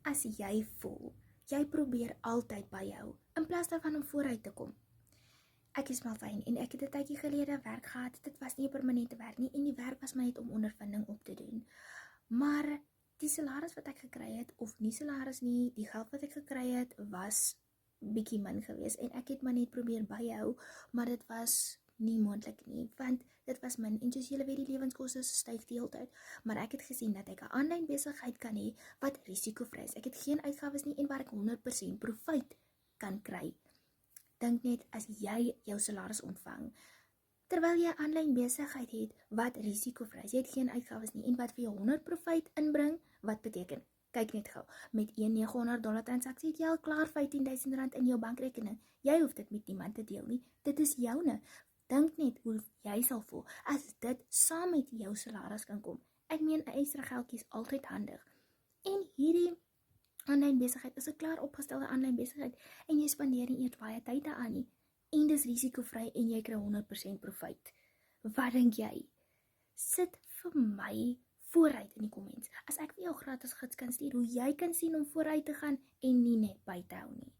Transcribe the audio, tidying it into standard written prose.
as jy voel, jy probeer altyd byhou, in plaas daarvan om vooruit te kom. Ek is Malvyn en ek het 'n tydjie gelede werk gehad, dit was nie 'n permanente werk nie, en die werk was maar net om ondervinding op te doen. Maar die salaris wat ek gekry het, of nie salaris nie, die geld wat ek gekry het, was bietjie min gewees, en ek het maar net probeer byhou, maar dit was nie moontlik nie, want dit was min, en soos julle weet, die lewenskoste styg die hele tyd, maar ek het gesien dat ek 'n aanlyn besigheid kan hê, wat risikovry is. Ek het geen uitgawes nie, en waar ek 100% profijt kan kry. Dink net, as jy jou salaris ontvang, terwyl jy 'n aanlyn besigheid het, wat risikovry is, jy het geen uitgawes nie, en wat vir jou 100 profijt inbring, wat beteken? Kyk net gou, met een $900 transaksie het jy al klaar R15,000 in jou bankrekening. Jy hoef dit met niemand te deel nie, dit is joune. Dink net hoe jy sal voel, as dit saam met jou salaris kan kom. Ek meen, 'n ekstra geldjie is altyd handig. En hierdie aanlyn besigheid is 'n klaar opgestelde aanlyn besigheid, en jy spandeer nie eers baie tyd daaraan nie, en dis risikovry, en jy kry 100% profijt. Wat dink jy? Sit vir my vooruit in die comments, as ek vir jou gratis gids kan stuur, hoe jy kan sien om vooruit te gaan, en nie net by te hou nie.